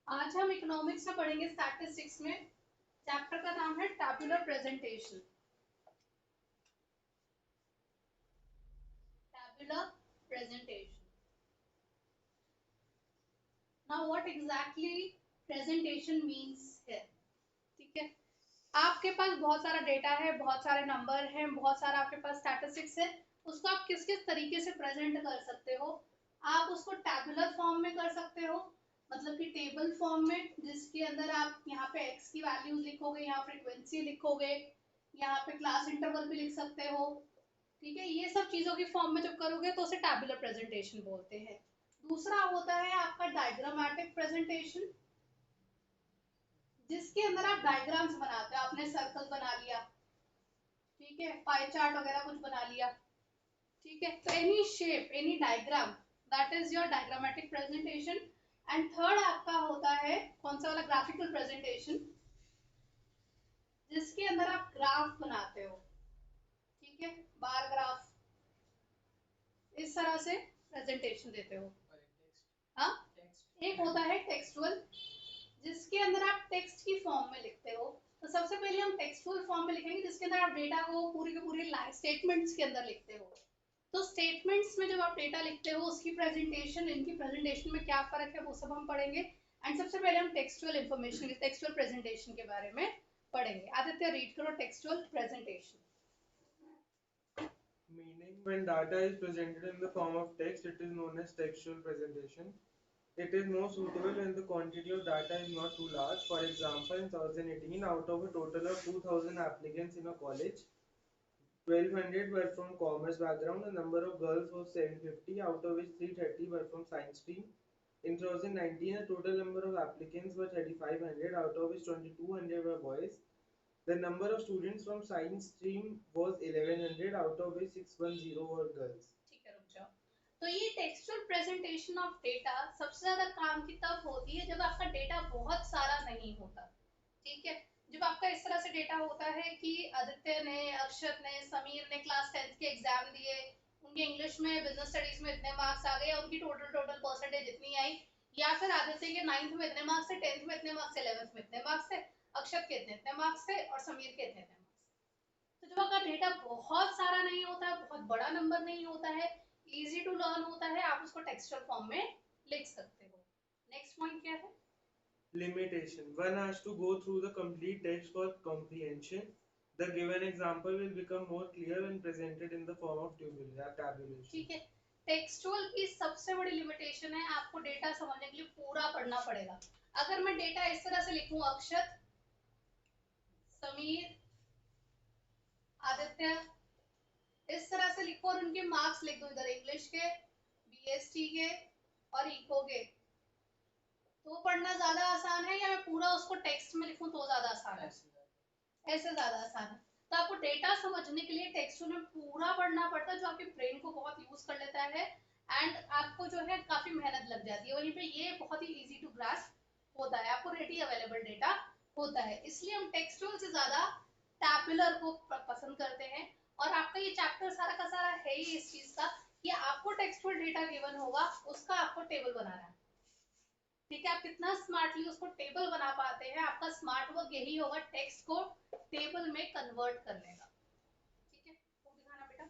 आज हम इकोनॉमिक्स में पढ़ेंगे स्टैटिस्टिक्स में। चैप्टर का नाम है tabular presentation. Tabular presentation. Now what exactly presentation means है। ठीक है, आपके पास बहुत सारा डेटा है, बहुत सारे नंबर हैं, बहुत सारा आपके पास स्टैटिस्टिक्स है। उसको आप किस किस तरीके से प्रेजेंट कर सकते हो। आप उसको टैबुलर फॉर्म में कर सकते हो, मतलब कि टेबल फॉर्म में, जिसके अंदर आप यहाँ पे एक्स की वैल्यूज लिखोगे, यहाँ फ्रीक्वेंसी लिखोगे, यहाँ पे क्लास इंटरवल भी लिख सकते हो। ठीक है, ये सब चीजों की फॉर्म में जब करोगे तो उसे टैबुलर प्रेजेंटेशन बोलते हैं। दूसरा होता है आपका डायग्रामेटिक प्रेजेंटेशन, जिसके अंदर आप डायग्राम्स बनाते हो। आपने सर्कल बना लिया, ठीक है, पाई चार्ट वगैरह कुछ बना लिया, ठीक है, तो any shape, any diagram, that is your diagrammatic presentation. And third आपका होता है कौन सा वाला, ग्राफिकल प्रेजेंटेशन, जिसके अंदर आप ग्राफ बनाते हो। ठीक है, बार ग्राफ, इस तरह से प्रेजेंटेशन देते हो। हाँ, एक होता है टेक्सटुअल, जिसके अंदर आप टेक्स्ट की फॉर्म में लिखते हो। तो सबसे पहले हम टेक्सटुअल फॉर्म में लिखेंगे, जिसके अंदर आप डेटा को पूरी के पूरी स्टेटमेंट्स के अंदर लिखते हो। तो स्टेटमेंट्स में जब आप डेटा लिखते हो, उसकी प्रेजेंटेशन, इनकी प्रेजेंटेशन में क्या फर्क है, वो सब हम पढ़ेंगे। एंड सबसे पहले हम टेक्सटुअल इंफॉर्मेशन, टेक्सटुअल प्रेजेंटेशन के बारे में पढ़ेंगे। आदित्य, रीड करो textual presentation. Meaning, when data is presented in the form of text, it is known as textual presentation. It is more suitable when the quantity of data is not too large. For example, in 2018, out of a total of 2000 applicants in a college, 1200 were from commerce background. The number of girls was 750, out of which 330 were from science stream. In 2019, the total number of applicants were 3500, out of which 2200 were boys. The number of students from science stream was 1100, out of which 610 were girls. ठीक है, रुक जाओ। तो ये textual presentation of data सबसे ज्यादा काम की तब होती है जब आपका डेटा बहुत सारा नहीं होता। ठीक है, जब आपका इस तरह से डेटा होता है कि आदित्य ने, अक्षत ने, समीर ने क्लास 10th के एग्जाम दिए, उनके इंग्लिश में, बिजनेस स्टडीज में इतने मार्क्स आ गए, उनकी टोटल टोटल परसेंटेज इतनी आई। या फिर आदित्य के 9th में इतने मार्क्स थे, 10th में इतने मार्क्स थे, 11th में इतने मार्क्स थे, अक्षत के इतने इतने मार्क्स थे, और समीर के इतने इतने। तो जब आपका डेटा बहुत सारा नहीं होता है, बहुत बड़ा नंबर नहीं होता है, इजी टू लर्न होता है, आप उसको टेक्सचुअल फॉर्म में लिख सकते हो। नेक्स्ट पॉइंट क्या है? Limitation. One has to go through the complete text for comprehension. The given example will become more clear when presented in the form of tabulation. ठीक है, टेक्सचुअल की सबसे बड़ी लिमिटेशन है, आपको डेटा समझने के लिए पूरा पढ़ना पड़ेगा। अगर मैं डेटा इस तरह से लिखूं, अक्षत, समीर, आदित्य, इस तरह से लिखो और उनके मार्क्स लिख दो इधर, इंग्लिश के, बीएसटी के और इको के, तो पढ़ना ज्यादा आसान है, या मैं पूरा उसको टेक्स्ट में लिखूं तो ज्यादा आसान है? ऐसे ज्यादा आसान है। तो आपको डेटा समझने के लिए टेक्सचुअल में पूरा पढ़ना पड़ता है, जो आपके ब्रेन को बहुत यूज कर लेता है। एंड आपको जो है काफी मेहनत लग जाती है। वहीं पे ये बहुत ही इजी टू ग्रास्प होता है, आपको रेडी अवेलेबल डेटा होता है। इसलिए हम टेक्सचुअल से ज्यादा टैबुलर को पसंद करते हैं। और आपका ये चैप्टर सारा का सारा है ही इस चीज का कि आपको टेक्सचुअल डेटा गिवन होगा, उसका आपको टेबल बनाना है। ठीक है, आप कितना स्मार्टली उसको टेबल बना पाते हैं, आपका स्मार्ट वर्क यही होगा, टेक्स्ट को टेबल में कन्वर्ट करने का। ठीक है, वो दिखाना बेटा।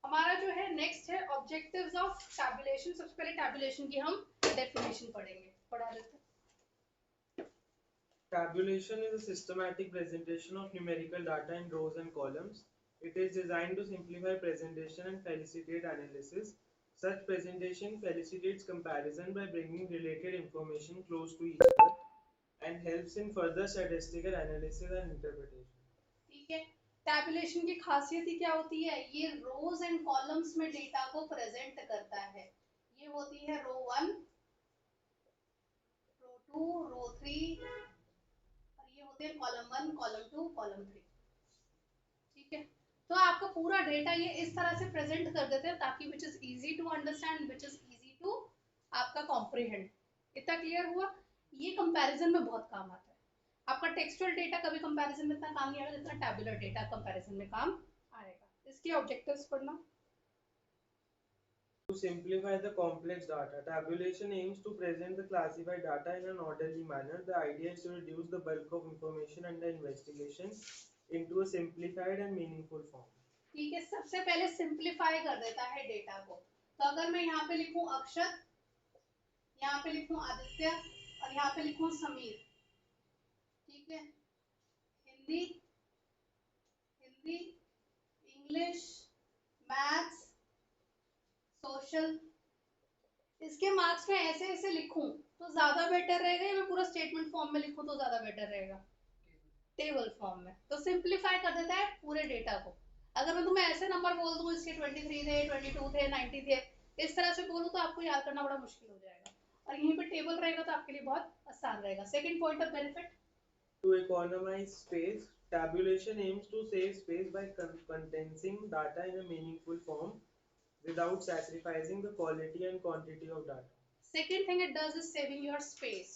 हमारा जो है नेक्स्ट है ऑब्जेक्टिव्स ऑफ टैबुलेशन। सबसे पहले टैबुलेशन की हम डेफिनेशन पढ़ेंगे, पढ़ा लेते हैं। Tabulation is a systematic presentation of numerical data in rows and columns. It is designed to simplify presentation and facilitate analysis. Such presentation facilitates comparison by bringing related information close to each other and helps in further statistical analysis and interpretation. ठीक है, tabulation की खासियत ही क्या होती है, ये रोज and columns में data को प्रेजेंट करता है। ये होती है रो 1, रो 2, रो 3, और ये होते हैं कॉलम 1, कॉलम 2, कॉलम 3। ठीक है, तो आपका पूरा डेटा ये इस तरह से प्रेजेंट कर देते हैं ताकि which is easy to understand, which is easy to आपका कॉम्प्रिहेंड। इतना क्लियर हुआ? ये कंपैरिजन में बहुत काम आता है। आपका टेक्सचुअल डेटा कभी कंपैरिजन में इतना काम नहीं आएगा जितना टैबुलर डेटा कंपैरिजन में काम आएगा। इसके ऑब्जेक्टिव्स पढ़ना। To To simplify the complex data, tabulation aims to present the classified data in an orderly manner. The idea is to reduce the bulk of information under investigation into a simplified and meaningful form. ठीक है, सबसे पहले simplify कर देता है data को। तो अगर मैं यहाँ पे लिखूं अक्षत, यहाँ पे लिखूं आदित्य और यहाँ पे लिखूं समीर, ठीक है, Hindi, Hindi, English, maths, social, इसके मार्क्स में ऐसे ऐसे लिखूं तो ज्यादा बेटर रहेगा, या मैं पूरा स्टेटमेंट फॉर्म में लिखूं तो ज्यादा बेटर रहेगा? टेबल फॉर्म में। तो सिंप्लीफाई कर देता है पूरे डेटा को। अगर मैं तुम्हें ऐसे नंबर बोल दूं, इसके 23 थे, 22 थे, 90 थे, इस तरह से बोलूं तो आपको याद करना बड़ा मुश्किल हो जाएगा, और यहीं पे टेबल रहेगा तो आपके लिए बहुत आसान रहेगा। Second point of benefit, To economize space, tabulation aims to save space by condensing data in a meaningful form without sacrificing the quality and quantity of data. Second thing it does is saving your space.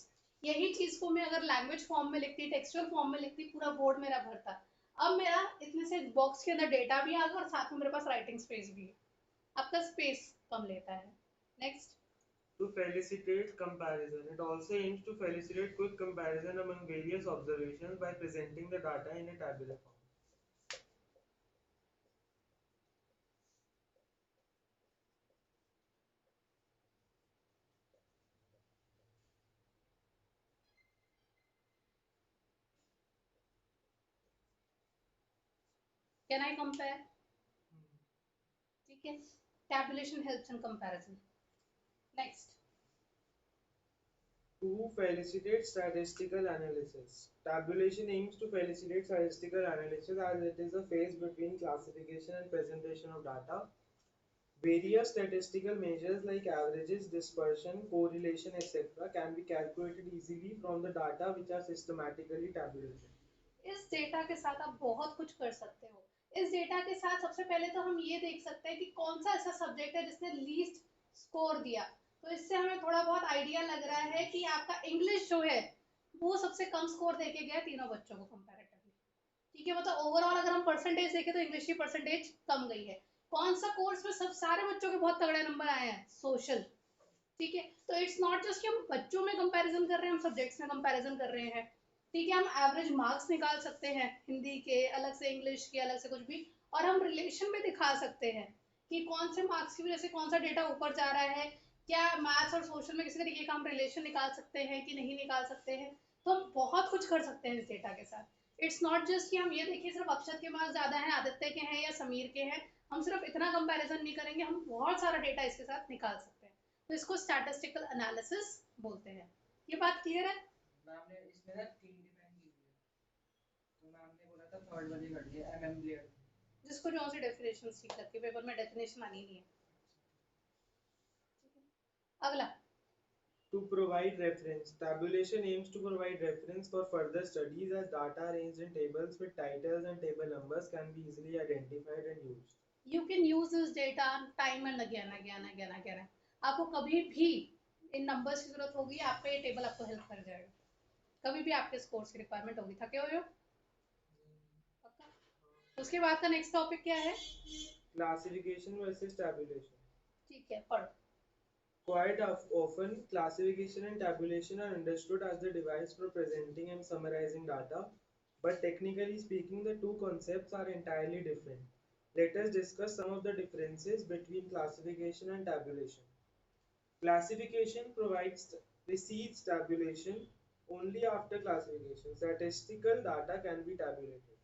यही चीज को मैं अगर language form में लिखती, textual form में लिखती, पूरा बोर्ड मेरा भरता। अब मेरा इतने से बॉक्स के अंदर डेटा भी आ गया और साथ में मेरे पास राइटिंग स्पेस भी है। आपका स्पेस कम लेता है। Next, To facilitate comparison, it also aims to facilitate quick comparison among various observations by presenting the data in a tabular form. Can I compare? ठीक है, tabulation helps in comparison. Next, To facilitate statistical analysis, tabulation aims to facilitate statistical analysis as it is a phase between classification and presentation of data. Various statistical measures like averages, dispersion, correlation, etc. can be calculated easily from the data which are systematically tabulated. इस data के साथ आप बहुत कुछ कर सकते हो। इस डेटा के साथ सबसे पहले तो हम ये देख सकते हैं कि कौन सा ऐसा सब्जेक्ट है जिसने लीस्ट स्कोर दिया। तो इससे हमें थोड़ा बहुत आइडिया लग रहा है कि आपका इंग्लिश जो है वो सबसे कम स्कोर देके गया तीनों बच्चों को कंपैरेटिवली। ठीक है, मतलब ओवरऑल अगर हम परसेंटेज देखें तो इंग्लिश की परसेंटेज कम गई है। कौन सा कोर्स में सब सारे बच्चों के बहुत तगड़े नंबर आए हैं? सोशल। ठीक है, तो इट्स नॉट जस्ट कि हम बच्चों में कंपैरिजन कर रहे हैं, हम सब्जेक्ट्स में कंपैरिजन कर रहे हैं। ठीक है, हम एवरेज मार्क्स निकाल सकते हैं, हिंदी के अलग से, इंग्लिश के अलग से, कुछ भी, और हम रिलेशन में दिखा सकते हैं कि कौन से मार्क्स की वजह से कौन सा डेटा ऊपर जा रहा है। क्या मैथ्स और सोशल में किसी तरीके का हम रिलेशन निकाल सकते हैं कि नहीं निकाल सकते हैं? तो हम बहुत कुछ कर सकते हैं इस डेटा के साथ। इट्स नॉट जस्ट कि हम ये देखिए सिर्फ अक्षत के मार्क्स ज्यादा हैं, आदित्य के हैं या समीर के हैं, हम सिर्फ इतना कंपैरिजन नहीं करेंगे, हम बहुत सारा डेटा इसके साथ निकाल सकते हैं। तो इसको स्टैटिस्टिकल एनालिसिस बोलते हैं। ये बात क्लियर है? मैम ने इसमें ना तीन डिफाइन की हुई है, तो मैम ने बोला था थर्ड वाली कर दिया एमएम लेयर। जिसको जो सी डेफिनेशन ठीक लगती है, पेपर में डेफिनेशन आनी नहीं है। अगला, To provide reference, tabulation aims to provide reference for further studies as data arranged in tables with titles and table numbers can be easily identified and used. you can use this data time and again. आपको कभी भी इन numbers की जरूरत होगी, आपका ये table आपको help कर जाएगा। कभी भी आपके स्कोर्स की रिक्वायरमेंट होगी। थके हुए हो? पक्का? उसके बाद का नेक्स्ट टॉपिक क्या है? Classification versus tabulation. ठीक है, पढ़ो। Quite often, classification and tabulation are understood as the device for presenting and summarizing data, but technically speaking, the two concepts are entirely different. Let us discuss some of the differences between classification and tabulation. Classification precedes tabulation only after classification. Statistical data can be tabulated.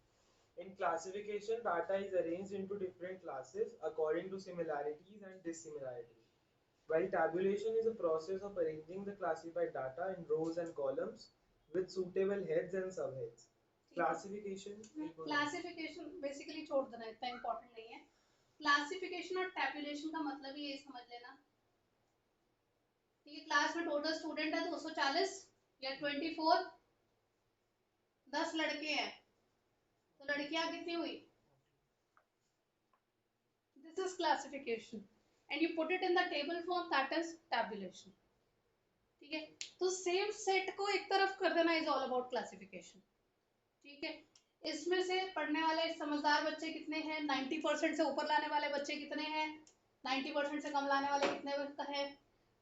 In classification, data is arranged into different classes according to similarities and dissimilarities, while tabulation is a process of arranging the classified data in rows and columns with suitable heads and subheads. Classification basically छोड़ देना, इतना important नहीं है। Classification और tabulation का मतलब ही ये समझ लेना। ठीक है, क्लास में टोटल स्टूडेंट है 240 या 24, 10 लड़के हैं तो लड़कियां कितनी हुई? This is classification and you put it in the table form, that is tabulation. ठीक है, तो सेम सेट को एक तरफ कर देना इज ऑल अबाउट क्लासिफिकेशन। ठीक है, इसमें से पढ़ने वाले समझदार बच्चे कितने हैं, 90% से ऊपर लाने वाले बच्चे कितने हैं, 90% से कम लाने वाले कितने है।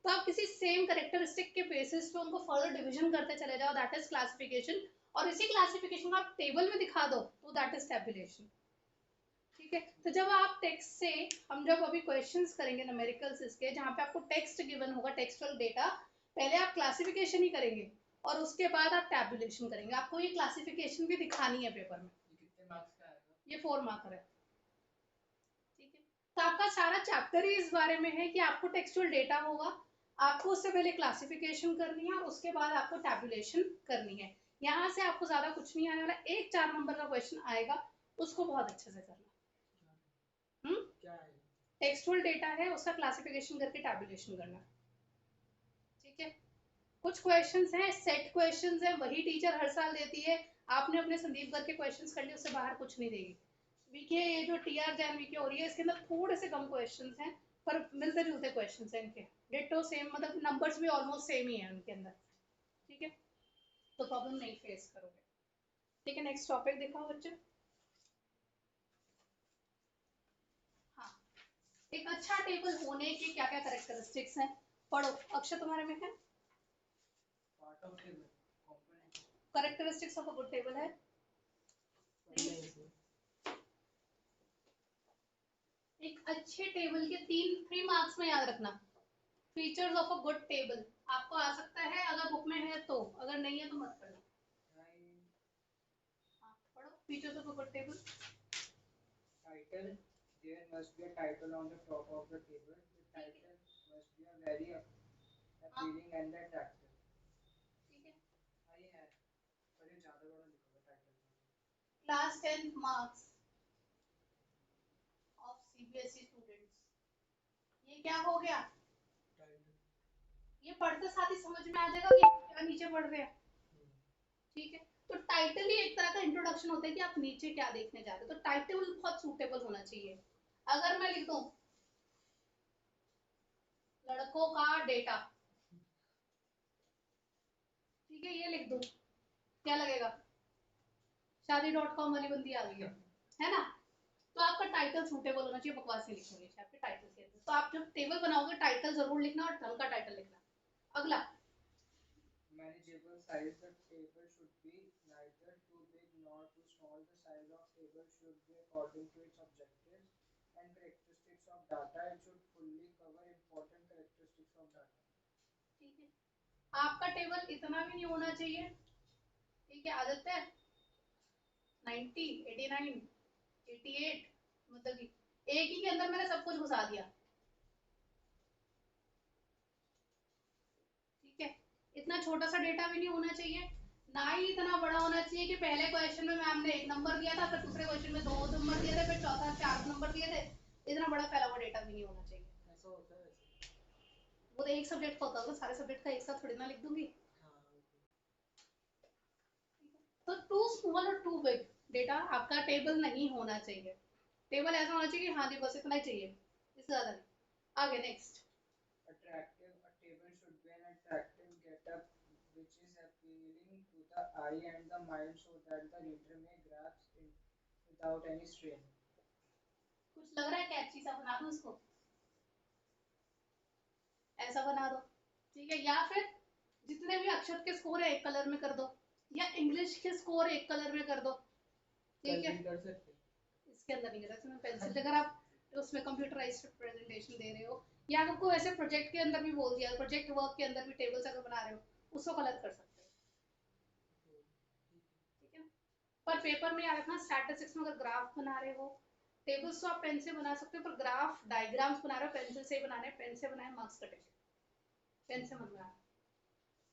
तो आप किसी सेम करेक्टरिस्टिक के बेसिस पे उनको फर्दर डिवीजन करते चले जाओ, दैट इज क्लासिफिकेशन। और इसी क्लासिफिकेशन को आप टेबल में दिखा दो तो दैट इज टैबुलेशन। ठीक है, तो जब आप टेक्स्ट से, हम जब अभी क्वेश्चंस करेंगे न्यूमेरिकल्स इसके, जहाँ पे आपको टेक्स्ट गिवन होगा, टेक्सचुअल डेटा, पहले आप क्लासिफिकेशन ही करेंगे और उसके बाद आप टैबुलेशन करेंगे। आपको ये क्लासिफिकेशन भी दिखानी है पेपर में। ये कितने मार्क्स का आएगा? ये 4 मार्कर है। ठीक है, तो आपका सारा चैप्टर ही इस बारे में है कि आपको टेक्सचुअल डेटा होगा, आपको उससे पहले क्लासिफिकेशन करनी है और उसके बाद आपको टैबुलेशन करनी है। यहाँ से आपको ज्यादा कुछ नहीं आने वाला, एक 4 नंबर का क्वेश्चन आएगा, उसको बहुत अच्छे से करना। क्या है? टेक्सचुअल डेटा है, उसका क्लासिफिकेशन करके टैबुलेशन करना। ठीक है, कुछ क्वेश्चंस हैं, सेट क्वेश्चंस हैं, वही टीचर हर साल देती है। आपने अपने संदीप गर्ग के क्वेश्चंस कर लिए, उससे बाहर कुछ नहीं देगी। वीके, ये जो टीआर जैन वीके हो रही है, इसके अंदर थोड़े से कम क्वेश्चंस हैं, पर मिलते जुलते क्वेश्चंस हैं इनके, डिट्टो सेम, मतलब नंबर्स भी ऑलमोस्ट सेम ही है उनके अंदर। ठीक है, तो प्रॉब्लम नहीं फेस करोगे। ठीक है, नेक्स्ट टॉपिक दिखाओ बच्चे। हाँ, एक अच्छा टेबल होने के क्या क्या कैरेक्टरिस्टिक्स हैं, पढ़ो। अक्षय तुम्हारे में है part of table component. Characteristics of a good table है। एक अच्छे टेबल के 3 मार्क्स में याद रखना। Features of a good table आपको आ सकता है, अगर बुक में है तो, अगर नहीं है तो मत पढ़ो। हाँ, पढ़ो features of a good table. Title, there must be a title on the top of the table. The title must be a very appealing and attractive. ठीक है, हाँ ये है, पर ये ज़्यादा बड़ा लिखोगे टाइटल में। Class 10 marks of CBSE students, ये क्या हो गया, ये पढ़ते साथ ही समझ में आ जाएगा कि क्या नीचे पढ़ रहे हैं। ठीक है, तो टाइटल ही एक तरह का इंट्रोडक्शन होता है कि आप नीचे क्या देखने जा रहे हो, तो टाइटल बहुत सूटेबल होना चाहिए। अगर मैं लिख दूं लड़कों का डेटा, ठीक है, ये लिख दूं, क्या लगेगा, शादी.com वाली बंदी आ गई है ना। तो आपका टाइटल सूटेबल होना चाहिए, बकवास नहीं लिखनी चाहिए आपके टाइटल के अंदर। तो आप जब टेबल बनाओगे टाइटल जरूर लिखना और ढंग का टाइटल लिखना। अगला, Manageable size, the table should be neither too big nor too small. The size of table should be according to its objectives and characteristics of data. It should fully cover important characteristics of data. ठीक है, आपका table इतना भी नहीं होना चाहिए। ठीक है, आदित्य 90, 89, 88, मतलब कि एक ही के अंदर मैंने सब कुछ घुसा दिया। ठीक है, इतना छोटा सा डेटा भी नहीं होना चाहिए, ना ही इतना बड़ा होना चाहिए कि पहले क्वेश्चन में मैम ने 1 नंबर दिया था, फिर दूसरे क्वेश्चन में 2 नंबर दिए थे, फिर चौथा 4 नंबर दिए थे। इतना बड़ा फैला हुआ डेटा भी नहीं होना चाहिए। ऐसा होता है वैसे? वो तो एक सब्जेक्ट का होता होगा, सारे सब्जेक्ट का एक साथ थोड़ी ना लिख दूंगी। हाँ, तो टू स्मॉल और टू बिग डेटा आपका टेबल नहीं होना चाहिए। टेबल ऐसा होना चाहिए कि हाँ जी बस इतना ही चाहिए, इससे ज्यादा नहीं। आगे next, Attractive, a table should be an attractive getup which is appealing to the eye and the mind so that the reader may grasp it without any strain. कुछ लग रहा है कैची सा बना दो उसको, ऐसा बना दो। ठीक है, या फिर जितने भी अक्षर के स्कोर है एक कलर में कर दो, या इंग्लिश के स्कोर एक कलर में कर दो। ठीक है, कर सकते हैं। इसके अंदर नहीं कर सकते पेंसिल, अगर आप उसमें कंप्यूटराइज्ड प्रेजेंटेशन दे रहे हो, या आपको ऐसे प्रोजेक्ट के अंदर भी बोल दिया, प्रोजेक्ट वर्क के अंदर भी टेबल्स अगर बना रहे हो उसको कलर कर सकते हो। ठीक है, पर पेपर में याद रखना, स्टैटिस्टिक्स में अगर ग्राफ बना रहे हो, टेबल्स तो आप पेन से बना सकते हो, पर ग्राफ डायग्राम्स बना रहे हो पेंसिल से ही बनाने, पेन से बनाए मार्क्स कटेंगे, पेन से मत बनाना।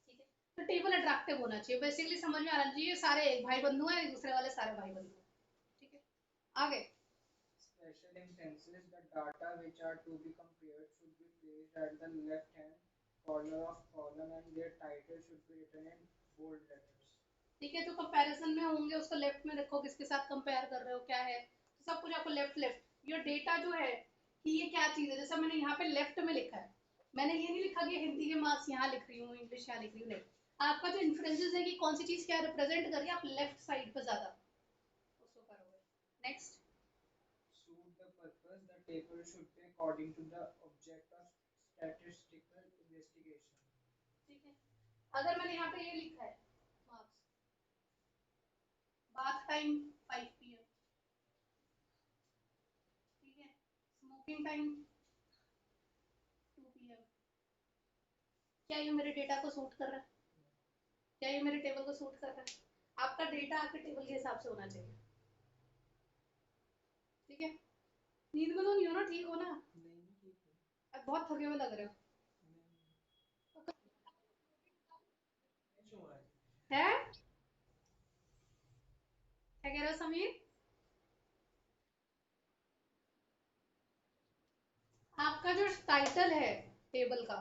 ठीक है, तो टेबल अट्रैक्टिव होना चाहिए, बेसिकली समझ में आना चाहिए सारे एक भाई बंधु हैं, एक दूसरे वाले सारे भाई बंधु हैं। ठीक है, आगे, Special instances, the data which are to be compared should be placed at the left hand corner of column and their title should be written in bold letters. ठीक है, जो कंपैरिजन में होंगे उसको लेफ्ट में रखो, किसके साथ कंपेयर कर रहे हो क्या है, तो सब कुछ आपको लेफ्ट लेफ्ट। ये डेटा जो है कि ये क्या चीज है, जैसा मैंने यहाँ पे लेफ्ट में लिखा है, मैंने ये नहीं लिखा कि हिंदी के मार्क्स यहाँ लिख रही हूँ, इंग्लिश यहाँ लिख रही हूँ, नहीं। आपका जो इन्फ्लुएंसेस है कि कौन सी चीज क्या रिप्रेजेंट कर रही है, आप लेफ्ट साइड पे ज्यादा उसको करोगे। Next, Suit the purpose, the table should be according to the object of statistical investigation. ठीक है, अगर मैंने यहाँ पे ये लिखा है मार्क्स, बाथ टाइम 5 PM, ठीक है, स्मोकिंग टाइम 2 PM, क्या ये मेरे डेटा को सूट कर रहा है? क्या ये मेरे टेबल को सूट कर रहा है? आपका डेटा आपके टेबल के हिसाब से होना चाहिए, ठीक है। नींद में तो नहीं हो ना? ठीक हो ना? नहीं ठीक है। अब बहुत थके हुए लग रहे हो। क्यों आज? है क्या कह रहे हो समीर? आपका जो टाइटल है टेबल का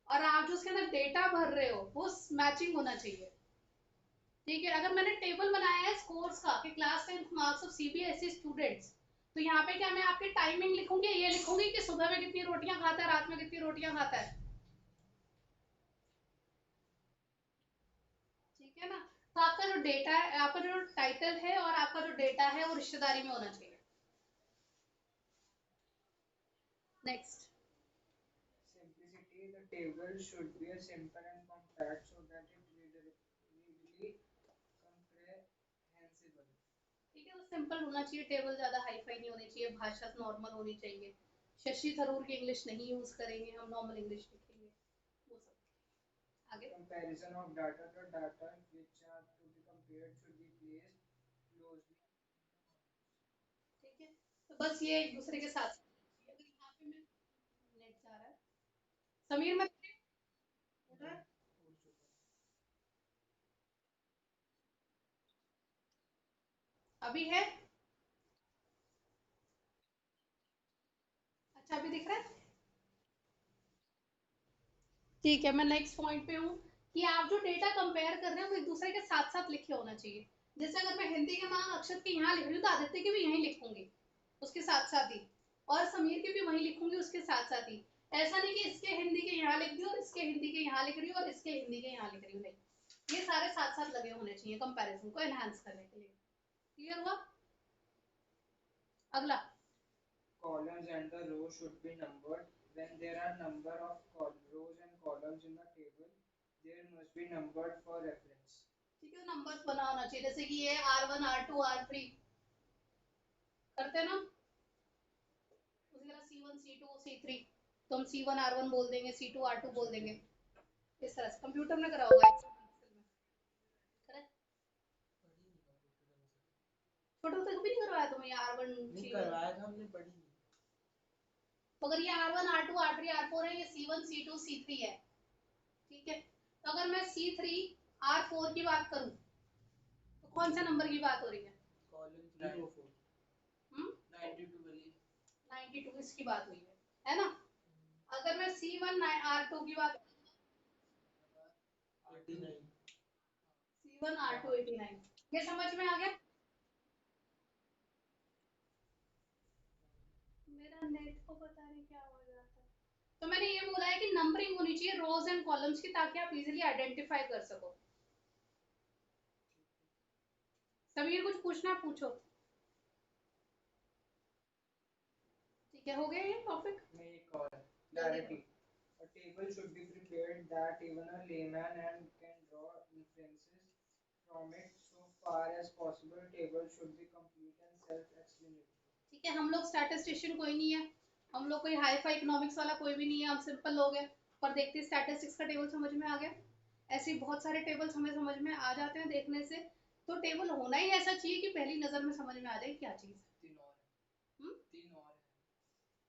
और आप जो उसके अंदर डेटा भर रहे हो वो मैचिंग होना चाहिए, ठीक है। अगर मैंने टेबल बनाया है स्कोर्स का कि class 10th marks of CBSE students, तो यहाँ पे क्या मैं आपकी टाइमिंग लिखूंगी? ये लिखूंगी कि सुबह में कितनी रोटियां खाता है, रात में कितनी रोटियां खाता है, ठीक है ना। तो आपका जो डेटा है, आपका जो टाइटल है और आपका जो डेटा है वो रिश्तेदारी में होना चाहिए। Next, Simplicity, the table should be a simple and compact so that it readily comprehensible. ठीक है, वो सिंपल होना चाहिए टेबल, ज्यादा हाई फाई नहीं होनी चाहिए, भाषा नॉर्मल होनी चाहिए, शशि थरूर की इंग्लिश नहीं यूज करेंगे हम, नॉर्मल इंग्लिश लिखेंगे, वो सब। आगे, Comparison of data, the data which are to be compared should be placed closely. ठीक है, तो बस ये एक दूसरे के साथ, अगर यहाँ पे मैं नेट जा रहा है समीर, मैं नहीं, हो चुका। अभी है, अच्छा अभी दिख रहा है, ठीक है। मैं नेक्स्ट पॉइंट पे हूँ कि आप जो डेटा कंपेयर कर रहे हैं वो एक दूसरे के साथ साथ लिखे होना चाहिए। जैसे अगर मैं हिंदी के मान अक्षर के यहाँ लिख रही हूँ तो आदित्य के भी यहीं लिखूंगी उसके साथ साथ ही, और समीर के भी वहीं लिखूंगी उसके साथ साथ ही। ऐसा नहीं कि इसके हिंदी के यहाँ लिख दी और इसके हिंदी के यहाँ लिख रही हूँ और इसके हिंदी के यहाँ लिख रही हूँ, नहीं, ये सारे साथ साथ लगे होने चाहिए कंपैरिजन को एनहांस करने के लिए। क्लियर हुआ? अगला, Columns and the rows should be numbered. When there are number of rows and columns in the table, there must be numbered for reference. ठीक है, नंबर्स बना होना चाहिए, जैसे कि ये R1 R2 R3 करते हैं ना, उसी तरह C1 C2 C3, तो हम C1 R1 बोल देंगे, C2 R2 बोल देंगे, इस तरह से कंप्यूटर में करा होगा Excel में, करेक्ट? पढ़ी नहीं कंप्यूटर में से। छोटे तो कभी नहीं करवाया तुम्हें ये R1 नहीं C1? करवाया था हमने, पढ़ी नहीं। तो अगर ये R1 R2 R3 R4 है, ये C1 C2 C3 है, ठीक है। तो अगर मैं C3 R4 की बात करूं तो कौन सा नंबर की बात हो रही है? कॉलम 304 हम्म, 92 वाली। 92 इसकी बात हुई है ना। अगर मैं C1 R2 की बात, 89। C1 R2 89, ये समझ में आ गया? मेरा नेट को पता नहीं क्या हो जाता है। तो मैंने ये बोला है कि नंबरिंग होनी चाहिए रोज एंड कॉलम्स की, ताकि आप इजीली आइडेंटिफाई कर सको। समीर कुछ पूछना पूछो। ठीक है, हो गया ये टॉपिक? में एक और clarity. A table should be prepared that even a layman and can draw inferences from it. So far as possible, table should be complete and self-explanatory. ठीक है, हम लोग स्टैटिस्टिशियन कोई नहीं है, हम लोग कोई हाई फाई इकोनॉमिक्स वाला कोई भी नहीं है, हम सिंपल लोग हैं, पर देखते स्टैटिस्टिक्स का टेबल समझ में आ गया। ऐसे ही बहुत सारे टेबल्स हमें समझ में आ जाते हैं देखने से, तो टेबल होना ही ऐसा चाहिए कि पहली नजर में समझ में आ जाए क्या चीज तीन और है। तीन और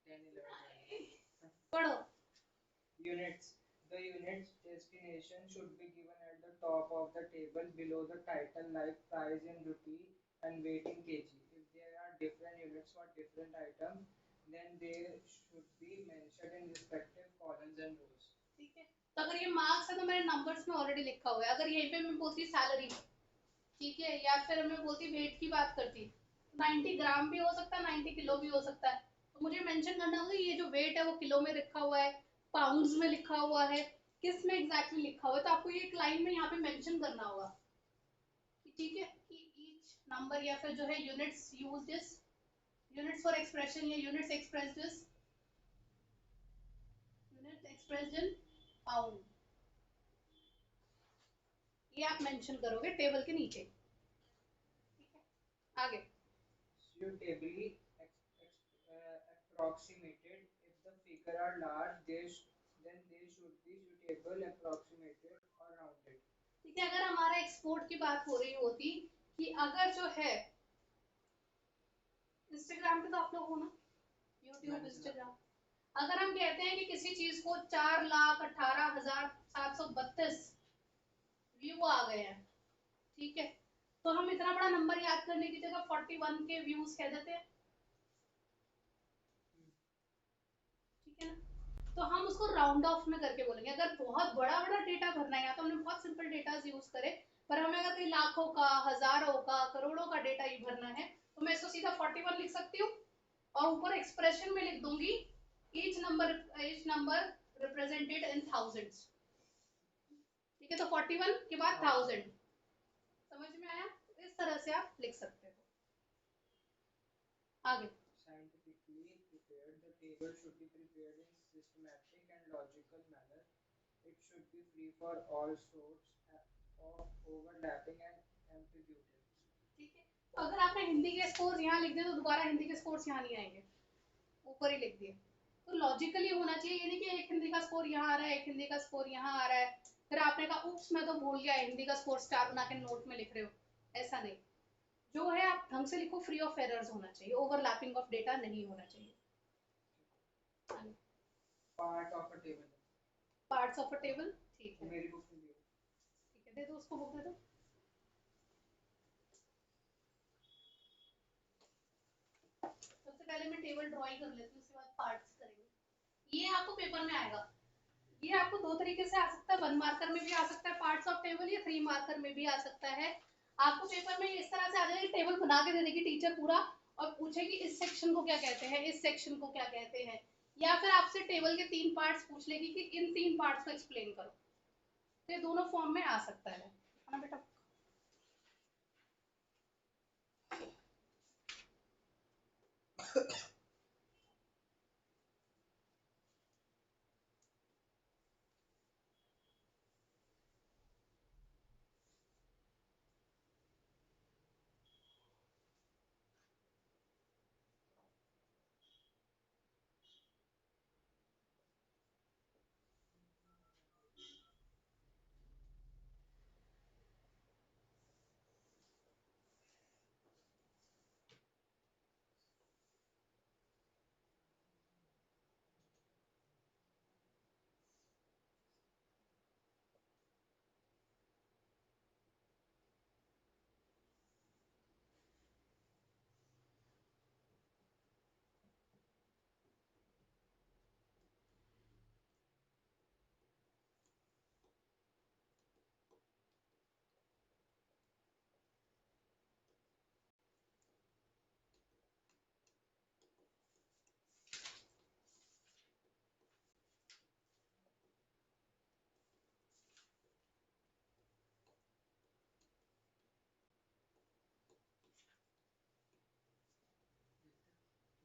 है 10 11 पढ़ो। units. The units destination should be given at the top of the table below the title, like price in rupee and weight in kg. If there are different units for different items, then they should be mentioned in respective columns and rows. ठीक है, तो अगर ये marks है तो मैंने numbers में already लिखा हुआ है। अगर यहीं पे मैं बोलती सैलरी, ठीक है, या फिर मैं बोलती वेट की बात करती, 90 ग्राम भी हो सकता है, 90 किलो भी हो सकता है, तो मुझे मेंशन करना होगा ये जो वेट है वो किलो में लिखा हुआ है, पाउंड्स में लिखा हुआ है, किस में एग्जैक्टली लिखा हुआ है, तो आपको ये एक लाइन में यहाँ पे मेंशन करना होगा कि ठीक है कि ईच नंबर या फिर जो है units used is, units for expression या units expressed is expressed in pound, ये आप मेंशन करोगे टेबल के नीचे। ठीक है, आगे। Suitably approximated. If the figure are large, then they should be suitable approximated or rounded. ठीक है, अगर हमारा एक्सपोर्ट की बात हो रही होती कि अगर जो है इंस्टाग्राम पे तो आप लोग हो ना, यूट्यूब इंस्टाग्राम, अगर हम कहते हैं कि किसी चीज को 4,18,732 व्यू आ गए हैं, ठीक है, तो हम इतना बड़ा नंबर याद करने की जगह 41 के व्यूज कह देते हैं, ठीक है ना। तो हम उसको राउंड ऑफ में करके बोलेंगे। अगर बहुत बड़ा बड़ा डेटा भरना है, या तो हमने बहुत सिंपल डेटा यूज करे, पर हमें अगर कोई लाखों का, हजारों का, करोड़ों का डेटा ही भरना है, तो मैं इसको सीधा 41 लिख सकती हूँ और ऊपर एक्सप्रेशन में लिख दूंगी each number represented in thousands. ठीक है, तो 41 के बाद 1000, समझ में आया? इस तरह से आप लिख सकते हो। आगे। Scientifically prepared, the table should be prepared in systematic and logical manner. It should be free for all sorts of overlapping and ambiguities. ठीक है, तो अगर आपने हिंदी के स्कोर यहाँ लिख दिए तो दोबारा हिंदी के स्कोर यहाँ नहीं आएंगे, ऊपर ही लिख दिए। तो लॉजिकली होना चाहिए, ये नहीं कि एक हिंदी का स्कोर यहाँ आ रहा है, एक हिंदी का स्कोर यहाँ आ रहा है, फिर आपने कहा उप्स मैं तो भूल गया, हिंदी का स्कोर स्टार बना के नोट में लिख रहे हो, ऐसा नहीं। जो है आप ढंग से लिखो, फ्री ऑफ एरर्स होना चाहिए, ओवरलैपिंग ऑफ डेटा नहीं होना चाहिए। Part of a table. Parts of a table, ठीक है, मेरी बुक में भी है। ठीक है, दे दो उसको, बुक दे दो। सबसे पहले मैं टेबल ड्राइंग कर लेती हूँ, उसके बाद पार्ट्स करेंगे। ये आपको पेपर में आएगा, ये आपको दो तरीके से आ सकता है, 1 मार्कर में भी आ सकता है पार्ट्स ऑफ टेबल, या 3 मार्कर में भी आ सकता है। आपको पेपर में इस तरह से आ जाएगा, टेबल बना के दे देगी टीचर पूरा, और पूछेगी इस सेक्शन को क्या कहते हैं, इस सेक्शन को क्या कहते हैं, या फिर आपसे टेबल के 3 पार्ट्स पूछ लेगी कि इन 3 पार्ट्स को एक्सप्लेन करो। तो ये दोनों फॉर्म में आ सकता है ना बेटा।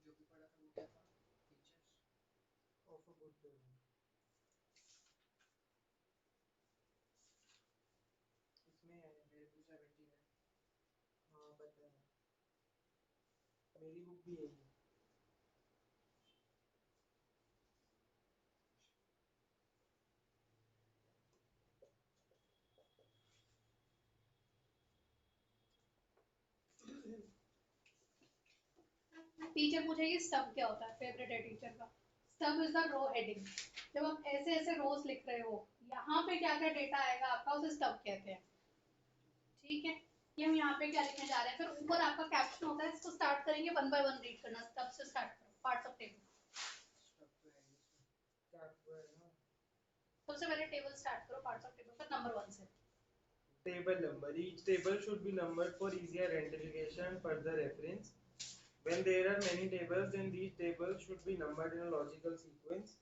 जो भी पढ़ा था वो क्या था? Features. of a good table. इसमें है, मेरे को 17 है। हाँ पता है, मेरी बुक भी है ये। टीचर पूछेगी स्टब क्या होता है, फेवरेट है टीचर का। Stub is the row heading. जब आप ऐसे ऐसे रोज लिख रहे हो, यहाँ पे क्या क्या डेटा आएगा आपका, उसे स्टब कहते हैं। ठीक है, कि हम यहाँ पे क्या लिखने जा रहे हैं, फिर ऊपर आपका कैप्शन होता है, इसको स्टार्ट करेंगे 1 बाय 1 रीड करना। स्टब से स्टार्ट करो, पार्ट्स ऑफ टेबल। Stuff तो है ही इसमें। क्या हुआ है ना, सबसे पहले टेबल स्टार्ट करो, पार्ट्स ऑफ टेबल, फिर नंबर 1 से। table number. Each table should be numbered for easier identification and further reference. When there are many tables, then these tables should be numbered in a logical sequence.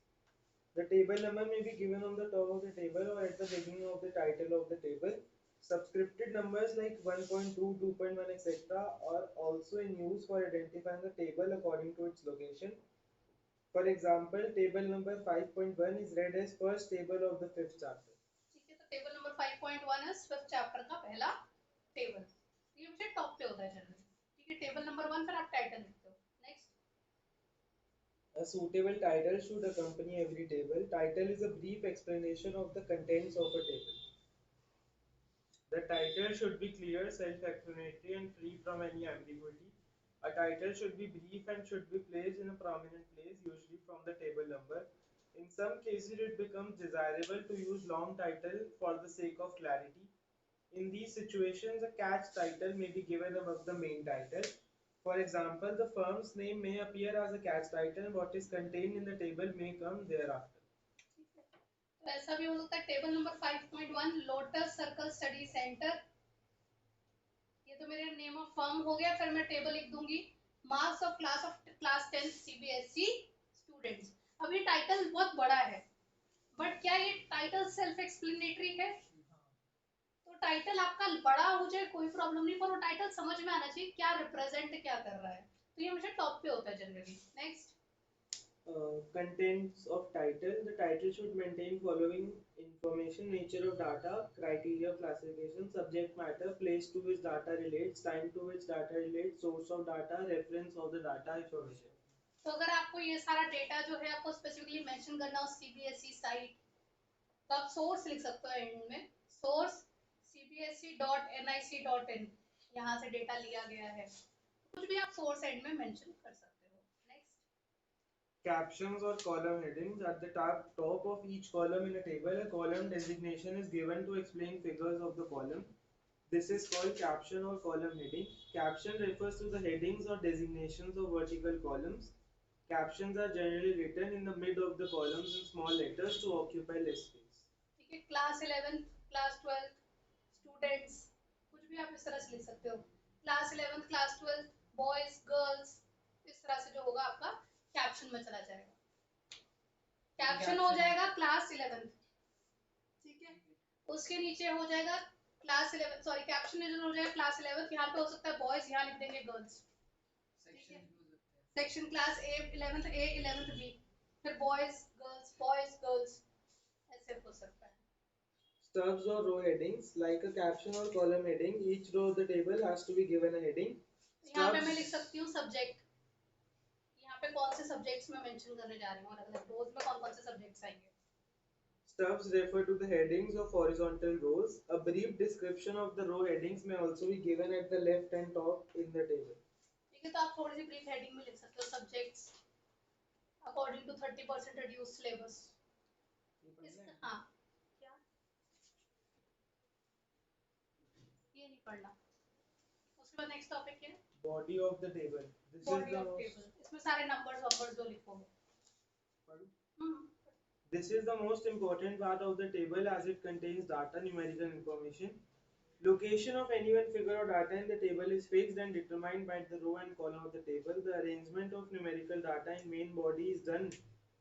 The table number may be given on the top of the table or at the beginning of the title of the table. Subscripted numbers like 1.2, 2.1, etc. are also in use for identifying a table according to its location. For example, table number 5.1 is read as first table of the fifth chapter. ठीक है, तो table number 5.1 है fifth chapter का पहला table, ये मुझे top पे होता है जनरली। ठीक है, टेबल नंबर 1, फिर आप टाइटल लिखते हो। Next, A suitable title should accompany every table. Title is a brief explanation of the contents of a table. The title should be clear, self-explanatory, and free from any ambiguity. A title should be brief and should be placed in a prominent place, usually from the table number. In some cases, it becomes desirable to use long title for the sake of clarity. In these situations, a catch title may be given above the main title. For example, the firm's name may appear as a catch title, and what is contained in the table may come thereafter. तो ऐसा भी हो सकता है table number 5.1 lotus circle study centre, ये तो मेरे name of firm हो गया, फिर मैं टेबल लिख दूंगी marks of class 10 CBSE students. अब ये टाइटल बहुत बड़ा है, बट क्या ये टाइटल सेल्फ एक्सप्लेनेटरी है? तो टाइटल आपका बड़ा हो जाए कोई प्रॉब्लम नहीं, पर वो टाइटल समझ में आना चाहिए क्या रिप्रेजेंट क्या कर रहा है, तो ये मुझे टॉप पे होता है generally. Next, Contents of title. The title should maintain following information: nature of data, criteria of classification, subject matter, place to which data relates, time to which data relates, source of data, reference of the data information. तो अगर आपको ये सारा data जो है आपको specifically mention करना हो सीबीएसई साइट, तो आप सोर्स लिख सकते हो एंड में, सोर्स cbse.nic.in, यहाँ से डेटा लिया गया है, कुछ भी आप सोर्स एंड में मेंशन कर सकते हो। Next, Captions or column headings. At the top of each column in a table, a column designation is given to explain figures of the column. This is called caption or column heading. Caption refers to the headings or designations of vertical columns. Captions are generally written in the mid of the columns in small letters to occupy less space. ठीक है, class 11th class 12th students, कुछ भी आप इस तरह से लिख सकते हो, class 11th class 12th boys girls, इस तरह से जो होगा आपका कैप्शन में चला जाएगा। कैप्शन हो जाएगा क्लास 11th, ठीक है, उसके नीचे हो जाएगा क्लास 11, सॉरी कैप्शन हो जाएगा क्लास 11th, यहाँ पे हो सकता है बॉयज, यहाँ लिख देंगे girls. Section class A 11th B, फिर बॉयज गर्ल्स ऐसे हो सकता है। Stubs or row headings. Like a caption or column heading, each row of the table has to be given a heading. यहाँ पे मैं लिख सकती हूँ सब्जेक्ट, यहाँ पे कौन से सब्जेक्ट्स मैं मेंशन करने जा रही हूँ, अलग अलग रोज में कौन कौन से सब्जेक्ट्स आएंगे। Stubs refer to the headings of horizontal rows. A brief description of the row headings may also be given at the left and top in the table. ठीक है, तो आप थोड़ी सी ब्रीफ हेडिंग में लिख सकते हो subjects according to 30% reduce syllabus. हाँ, क्या ये नहीं पढ़ना। उसके बाद नेक्स्ट टॉपिक क्या है? Body of the table. This body is of the table, इसमें सारे नंबर्स जो लिखोगे। This is the most important part of the table as it contains data, numerical information. Location of any one figure or data in the table is fixed and determined by the row and column of the table. The arrangement of numerical data in main body is done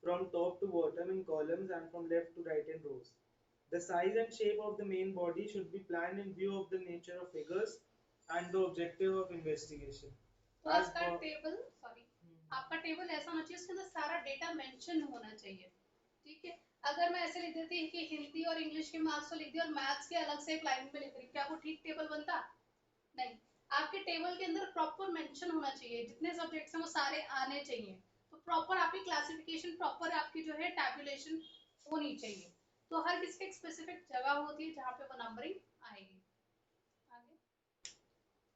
from top to bottom in columns and from left to right in rows. The size and shape of the main body should be planned in view of the nature of figures and the objective of investigation. तो आपका table, sorry, आपका table ऐसा होना चाहिए उसके अंदर सारा data mention होना चाहिए। ठीक है, अगर मैं ऐसे लिख देती कि हिंदी और इंग्लिश के मार्क्स तो लिख दिए और मैथ्स के अलग से एक लाइन में लिख रही, क्या वो ठीक टेबल बनता? नहीं, आपके टेबल के अंदर प्रॉपर मेंशन होना चाहिए, जितने सब्जेक्ट्स हैं वो सारे आने चाहिए, तो प्रॉपर आपकी क्लासिफिकेशन, प्रॉपर आपकी जो है टैबुलेशन होनी चाहिए। तो हर किसी की एक स्पेसिफिक जगह होती है जहाँ पे वो नंबरिंग आएगी।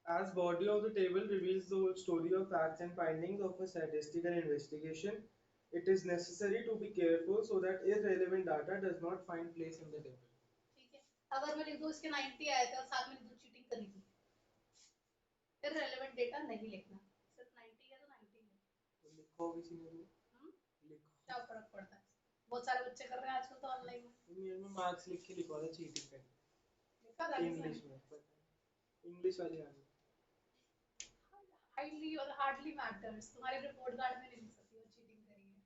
As body of the table reveals the whole story of facts and findings of a statistical investigation, it is necessary to be careful so that irrelevant data does not find place in the table. ठीक है, अगर मैं लिख दूं इसके 90 आए थे और साथ में लिख दूं चीटिंग करी थी, इररिलेवेंट डेटा नहीं लिखना, सिर्फ 90 है तो 90 है। तो लिखो किसी ने तो लिखो, क्या फर्क पड़ता है, बहुत सारे बच्चे कर रहे हैं आजकल तो ऑनलाइन में। मेरे में मार्क्स लिख के लिखवा था चीटिंग कर, लिखा था इंग्लिश में, इंग्लिश वाली आनी हाईली और हार्डली मैटर्स, तुम्हारे रिपोर्ट कार्ड में नहीं लिख सकती हो चीटिंग करी है।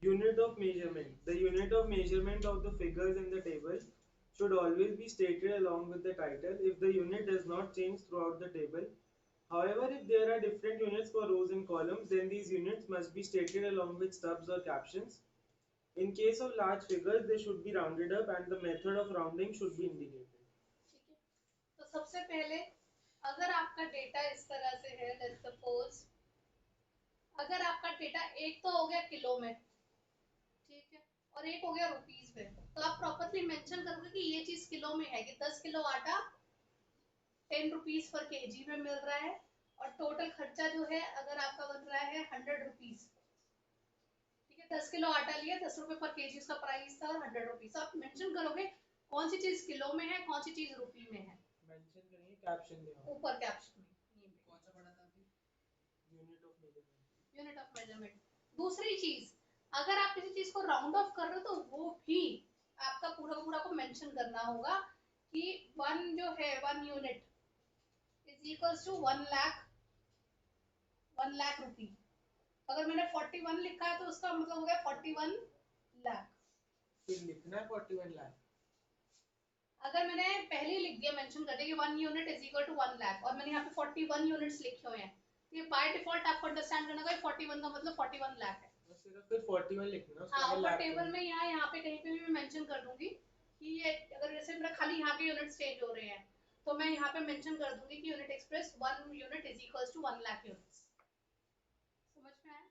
Unit of measurement. The unit of measurement of the figures in the table should always be stated along with the title. If the unit does not change throughout the table, However, if there are different units for rows and columns, then these units must be stated along with stubs or captions. In case of large figures, they should be rounded up and the method of rounding should be indicated. ठीक है, तो सबसे पहले अगर आपका data इस तरह से है, लेट्स सपोज अगर आपका डेटा एक तो हो गया किलो में, ठीक है, और एक हो गया रुपीस में, तो आप प्रॉपरली मेंशन करोगे कि ये चीज किलो में है कि 10 किलो आटा 10 रुपीज पर केजी में मिल रहा है, और टोटल खर्चा जो है अगर आपका बन रहा है 100 रुपीज, ठीक है, 10 किलो आटा लिया, 10 रुपए पर केजी उसका प्राइस था और 100 रुपीज, आप मेंशन करोगे कौन सी चीज किलो में है, कौन सी चीज रुपी में है, मेंशन करेंगे कैप्शन में ऊपर कैप्शन में। कौन सा पढ़ा था अभी? Unit of measurement. Unit of measurement. दूसरी चीज, अगर आप किसी चीज को राउंड ऑफ कर रहे हो तो वो भी आपका पूरा पूरा को मेंशन करना होगा कि वन जो है 1 unit is equals to 1 lakh rupee. अगर मैंने 41 लिखा है तो उसका मतलब हो गया 41 लाख। फिर लिखना है 41 लाख। अगर मैंने पहले ही लिख दिया, मेंशन कर दिया कि 1 unit is equal to 1 lakh, और मैंने यहाँ पे 41 यूनिट्स लिखे हुए हैं, तो ये बाय डिफॉल्ट आपको अंडरस्टैंड करना होगा 41 का मतलब 41 लाख है। बस सिर्फ फिर 41 लिखना, उसके हाँ, बाद ऊपर लाख टेबल का- में यहाँ पे कहीं पे भी मैं मेंशन कर दूंगी कि ये अगर जैसे मेरा खाली यहाँ के यूनिट्स चेंज हो रहे हैं, तो मैं यहाँ पे मेंशन कर दूंगी कि unit express 1 unit is equals to 1 lakh units. समझ में आया?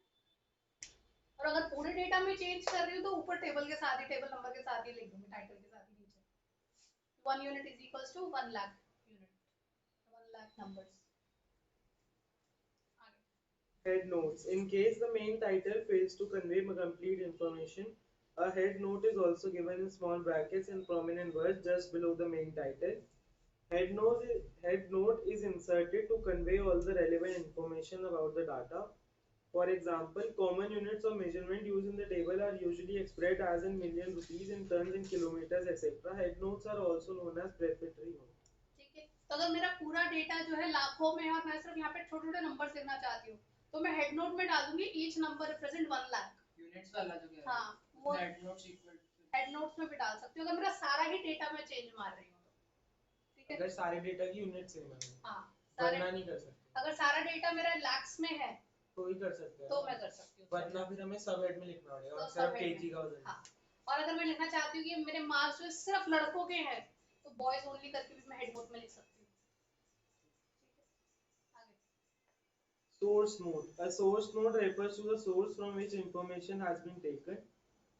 और अगर पूरे डेटा में चेंज कर रही हूँ तो ऊपर टेबल के साथ ही, टेबल नंबर के साथ ही लिख दूंगी, टाइटल के साथ ही नीचे 1 unit is equals to 1 lakh unit, 1 lakh numbers. Head notes. In case the main title fails to convey complete information, a head note is also given in small brackets in prominent words just below the main title. Head note is inserted to convey all the relevant information about the data. For example, common units of measurement used in the table are usually expressed as in million rupees, in tons, in kilometers, etc. Head notes are also known as prefatory notes. ठीक है, तो अगर मेरा पूरा data जो है लाखों में है और मैं सिर्फ यहाँ पे छोटे छोटे नंबर लिखना चाहती हूँ, तो मैं हेड नोट में डाल दूंगी each number represent 1 lakh. Units वाला जो क्या है? हाँ, वो head notes equal head notes में भी डाल सकती हूँ अगर मेरा सारा ही डेटा में चेंज मार रही हूँ तो, ठीक है। अगर सारे डेटा की यूनिट सेम है, हाँ, वरना नहीं कर सकते। अगर सारा डेटा मेरा लाख्स में है तो ही कर सकते हैं, तो मैं कर सकती हूँ, वरना फिर हमें सब हेड में लिखना पड़ेगा और तो सिर्फ सब हेड केजी में। का वजन। हाँ, और अगर मैं लिखना चाहती हूँ कि मेरे मार्क्स जो सिर्फ लड़कों के हैं, तो बॉयज ओनली करके भी मैं हेड नोट में लिख सकती हूँ। Source note. A source note refers to the source from which information has been taken.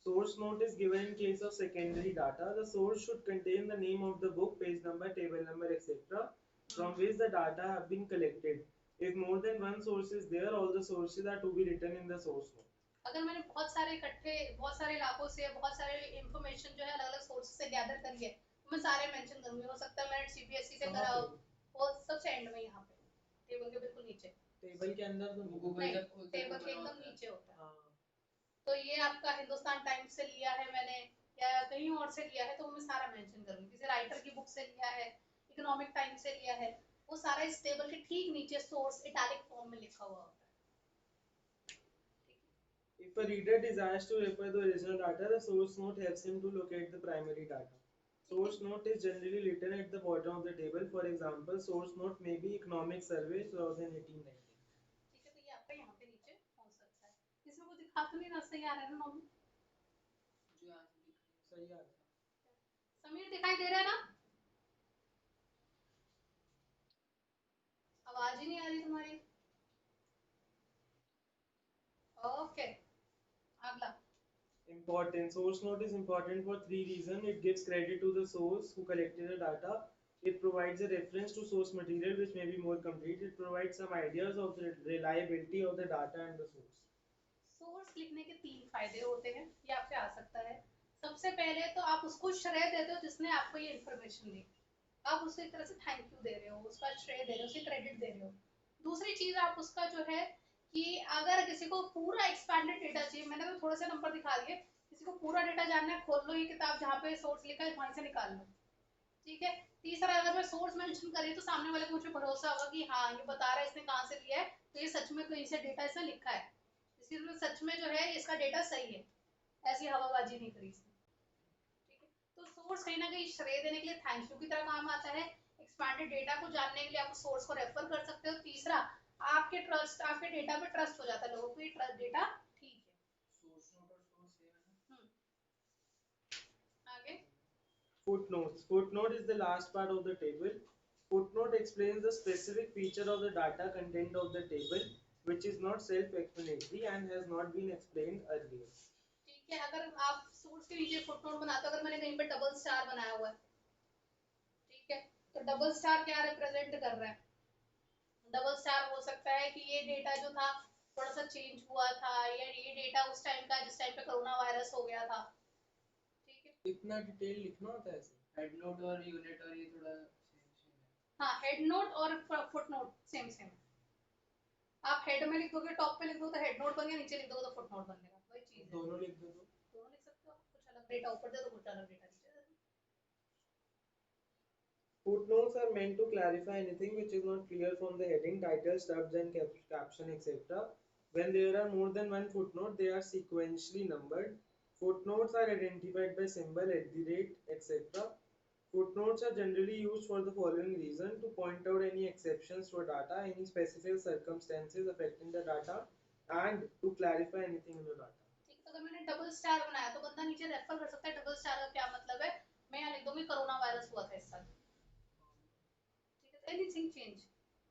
Source note is given in case of secondary data. The source should contain the name of the book, page number, table number, etc. from which the data have been collected. If more than one source is there, all the sources are to be written in the source note. अगर मैंने बहुत सारे इकट्ठे, बहुत सारे इलाकों से बहुत सारे इंफॉर्मेशन जो है अलग अलग सोर्स से गैदर करी है, तो मैं सारे मेंशन करूंगी। हो सकता है मैंने सीबीएसई से करा हो, वो सबसे एंड में यहाँ पे टेबल के बिल्कुल नीचे, टेबल के अंदर तो गूगल नहीं, जब खोलते हैं टेबल तो के बना एकदम होता है। नीचे होता है। हाँ, तो ये आपका हिंदुस्तान टाइम्स से लिया है मैंने या कहीं और से लिया है, तो मैं सारा मेंशन करूंगी। किसी राइटर की बुक से लिया है, इकोनॉमिक टाइम्स से लिया है, वो सारा इस टेबल के ठीक नीचे सोर्स इटैलिक फॉर्म में लिखा हुआ होता है। if a reader desires to refer the original data, the source note helps him to locate the primary data. Source note is generally written at the bottom of the table. For example, source note may be Economic Survey 2018-19. ठीक है, तो ये आपका यहाँ पे नीचे हो सकता है। इसमें कुछ दिखा तो नहीं रहा, सही आ रहा है ना नॉर्मल? जो यहाँ से दिख रही सही आ रहा है। समीर दिखाई दे रहा है ना? आवाज ही नहीं आ रही तुम्हारी। ओके, अगला। Important. Source note is important for three reasons. It gives credit to the source who collected the data. It provides a reference to source material which may be more complete. It provides some ideas of the reliability of the data and the source. Source लिखने के 3 फायदे होते हैं, ये आपसे आ सकता है। सबसे पहले तो आप उसको श्रेय देते हो जिसने आपको ये इन्फॉर्मेशन दी, आप उसको एक तरह से थैंक यू दे रहे हो, उसका श्रेय दे रहे हो, उसे क्रेडिट दे रहे हो। दूसरी चीज आप उसका जो है कि अगर किसी को पूरा एक्सपैंडेड डेटा चाहिए, मैंने तो थोड़े से नंबर दिखा दिए, किसी को पूरा डेटा जानना है, खोल लो ये किताब जहाँ पे सोर्स लिखा है, वहीं से निकाल लो। ठीक है। तीसरा, अगर मैं सोर्स मेंशन करी तो सामने वाले को मुझे भरोसा होगा कि हाँ ये बता रहा है, इसने कहाँ से लिया है, तो ये सच में कहीं से डेटा इसने लिखा है, इसलिए सच में जो है इसका डेटा सही है, ऐसी हवाबाजी नहीं करी इसने। ठीक है, तो सोर्स कहीं ना कहीं श्रेय देने के लिए थैंक यू की तरह काम आता है। एक्सपैंडेड डेटा को जानने के लिए आप सोर्स को रेफर कर सकते हो। तीसरा, आपके डेटा पे ट्रस्ट हो जाता है लोगों को, ये डेटा ठीक है। सोर्स नोट और सोर्स सेम है ना? आगे Footnotes. Footnote is the last part of the table. Footnote explains the specific feature of the data content of the table, which is not self-explanatory and has not been explained earlier. ठीक है, अगर आप source के नीचे footnote बनाते हो, अगर मैंने कहीं पे डबल स्टार बनाया हुआ है, ठीक है, तो डबल स्टार क्या रिप्रेजेंट कर रहा है? डबल स्टार हो सकता है कि ये डेटा जो था थोड़ा सा चेंज हुआ था, या ये डेटा उस टाइम का जिस टाइम पे कोरोना वायरस हो गया था। ठीक है, इतना डिटेल लिखना होता है ऐसे? हेड नोट और यूनिट और ये थोड़ा सेम है। हाँ, हेड नोट और फुट नोट सेम सेम। आप हेड में लिख दोगे, टॉप पे लिख दो तो हेड नोट बन गया, नीचे लिख दोगे तो फुट नोट बन गया, वही चीज है। दोनों लिख दो तो? दोनों लिख सकते हो, कुछ अलग डेटा ऊपर दे दो, कुछ अलग डेटा नीचे दे दो। Footnotes are meant to clarify anything which is not clear from the heading, title, stubs, and caption, etc. When there are more than one footnote, they are sequentially numbered. Footnotes are identified by symbol, at the rate, etc. Footnotes are generally used for the following reason: to point out any exceptions to data, any specific circumstances affecting the data, and to clarify anything in the data. ठीक है, तो अगर मैंने double star बनाया तो बंदा नीचे refer कर सकता है डबल स्टार का क्या मतलब है। मैं यहाँ लिख दूंगी कोरोना वायरस हुआ था इस साल। ठीक है, एनीथिंग चेंज।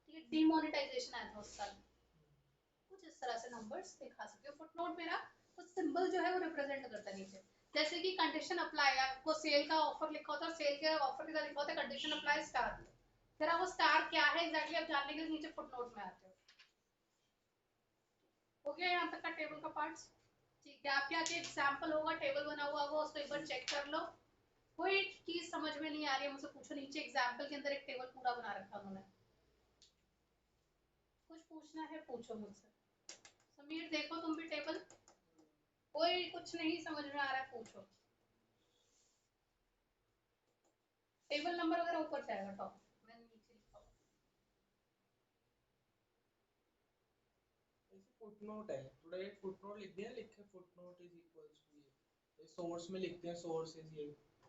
ठीक है, डीमोनेटाइजेशन आया था उस साल। कुछ इस तरह से नंबर्स दिखा सकते हो। फुटनोट मेरा कुछ सिंबल जो है वो रिप्रेजेंट करता है नीचे, जैसे कि कंडीशन अप्लाई, आपको सेल का ऑफर लिखा होता है, सेल के ऑफर के साथ लिखा होता है कंडीशन अप्लाई स्टार, फिर आप वो स्टार क्या है एग्जैक्टली आप जानने के लिए नीचे फुटनोट में आते हो। हो गया यहाँ तक का टेबल का पार्ट्स। ठीक है, आपके आगे एग्जाम्पल होगा, टेबल बना हुआ होगा, उसको एक बार चेक कर लो। कोई चीज समझ में नहीं आ रही है मुझसे पूछो, नीचे एग्जाम्पल के अंदर एक टेबल पूरा बना रखा उन्होंने। कुछ पूछना है पूछो मुझसे। समीर देखो तुम भी टेबल, कोई कुछ नहीं समझ में आ रहा है पूछो। टेबल नंबर अगर ऊपर से आएगा टॉप, मैंने नीचे लिखा हुआ। ऐसे फुटनोट है, थोड़ा एक फुटनोट लिख दिया, लिखे फुटनोट इज इक्वल्स टू ये सोर्स में लिखते हैं, सोर्स इज ये।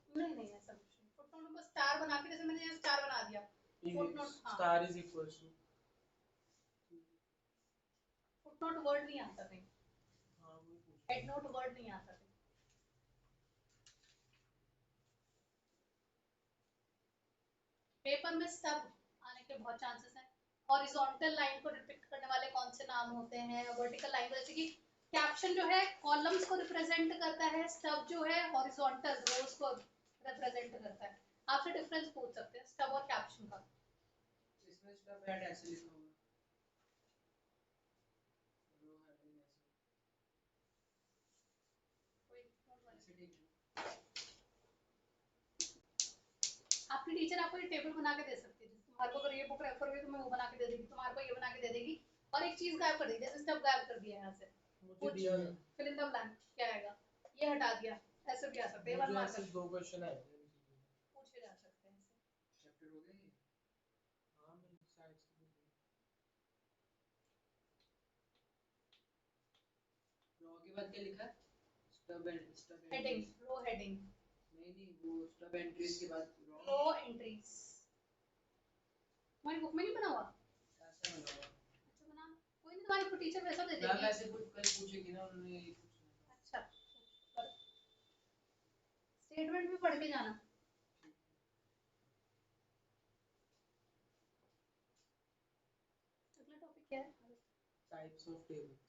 नहीं नहीं ऐसा कुछ नहीं, फुटनोट में बस स्टार बना के, जैसे मैंने स्टार बना दिया फुटनोट। हाँ, star is equals to. Footnote word नहीं आता कहीं, हाँ वो पूछ, हेड नोट वर्ड नहीं आता कहीं। पेपर में सब आने के बहुत चांसेस हैं। हॉरिजॉन्टल लाइन को डिपिक्ट करने वाले कौन से नाम होते हैं? वर्टिकल लाइन को, जैसे कि कैप्शन जो है कॉलम्स को रिप्रेजेंट करता है, स्टब जो है हॉरिजॉन्टल रोज को रिप्रेजेंट करता है। आपसे डिफरेंस पूछ सकते हैं स्टब और कैप्शन का। इसमें स्टब हेड ऐसे लिखा हुआ है, रो हेडिंग ऐसे ऐसे ठीक है। आपकी टीचर आपको ये टेबल बना के दे सकती है, तुम्हारे को अगर ये बुक रेफर हुई तो मैं वो बना के दे देगी, तुम्हारे को ये बना के दे देगी, और एक चीज गायब कर देगी, जैसे स्टब गायब कर दिया यहाँ से, मुझे दिया है। फिल इन द ब्लैंक क्या आएगा, ये हटा दिया, ऐसे भी आ सकते हैं, वन मार्कर दो क्वेश्चन है पूछे जा सकते हैं ऐसे। चैप्टर हो गया ये? हाँ मैं साइड्स के लिए रो के बाद क्या लिखा है? स्टब हेडिंग, रो हेडिंग, नहीं वो स्टब एंट्रीज के बाद रो एंट्रीज। तुम्हारी बुक में नहीं बना हुआ? ऐसा बना हुआ। अच्छा बना, कोई नहीं, तुम्हारी टीचर वैसा दे मैम देगी। ऐसे कुछ कल पूछेगी ना, उन्होंने यही पूछना। अच्छा, स्टेटमेंट भी पढ़ के जाना। अगला टॉपिक क्या है? Types of tables.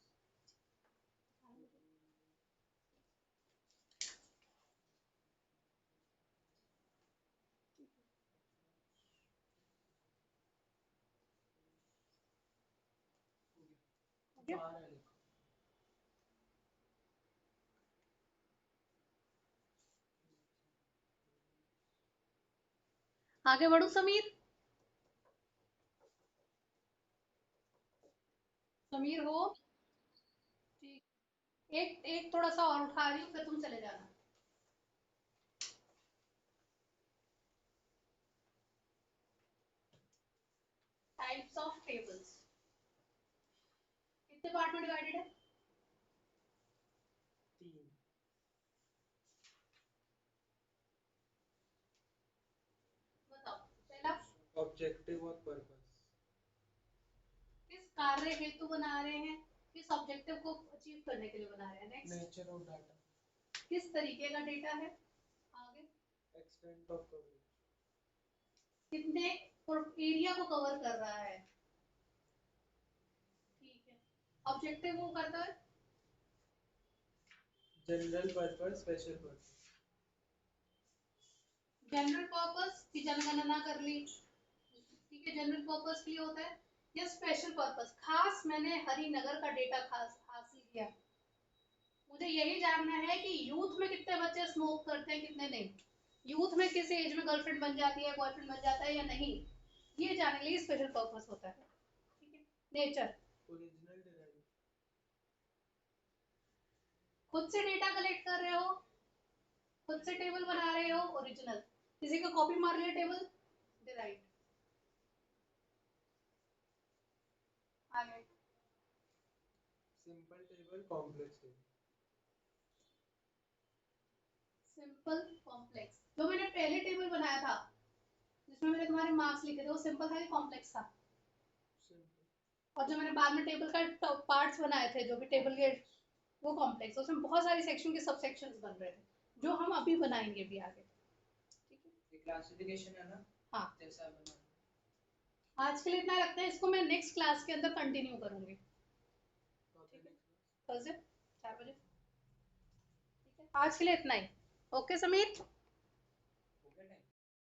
हो गया? आगे बढ़ो समीर, समीर हो? ठीक, एक एक थोड़ा सा और उठा रही हूँ, फिर तुम चले जाना। टाइप्स ऑफ टेबल्स कितने पार्ट में डिवाइडेड है? 3। बताओ। पहला objective और purpose. किस कार्य हेतु बना रहे हैं, किस ऑब्जेक्टिव को अचीव करने के लिए बना रहे हैं. Next, Nature of data. किस तरीके का डेटा है. आगे, Extent of coverage. कितने एरिया को कवर कर रहा है. ठीक है. ऑब्जेक्टिव वो करता है General purpose, special purpose. General purpose की जनगणना कर ली. ठीक है, जनरल पर्पस के लिए होता है. या स्पेशल पर्पस, खास मैंने हरिनगर का डेटा खास हासिल किया, मुझे यही जानना है कि यूथ में कितने बच्चे स्मोक करते हैं, कितने नहीं. यूथ में किस एज में गर्लफ्रेंड बन जाती है, बॉयफ्रेंड बन जाता है या नहीं, ये जानने के लिए स्पेशल पर्पस होता है. ठीक है. Nature, Original derived. खुद से डेटा कलेक्ट कर रहे हो, खुद से टेबल बना रहे हो, ओरिजिनल. किसी का कॉपी मार लिया टेबल, डिराइव्ड. आगे, Simple table, complex table. Simple complex. जो मैंने पहले टेबल बनाया था जिसमें मैंने तुम्हारे मार्क्स लिखे थे, वो सिंपल था कि कॉम्प्लेक्स था. Simple. और जो मैंने बाद में टेबल का पार्ट्स बनाए थे, जो भी टेबल के, वो कॉम्प्लेक्स. उसमें बहुत सारी सेक्शन के सब सेक्शंस बन रहे थे जो हम अभी बनाएंगे भी आगे. ठीक है. ये क्लासिफिकेशन है ना, हाँ, जैसा बना. आज के लिए इतना रखते हैं, इसको मैं नेक्स्ट क्लास के अंदर कंटिन्यू करूंगी. Okay, next. थर्सडे 4 बजे. ठीक है, आज के लिए इतना ही. ओके समीर.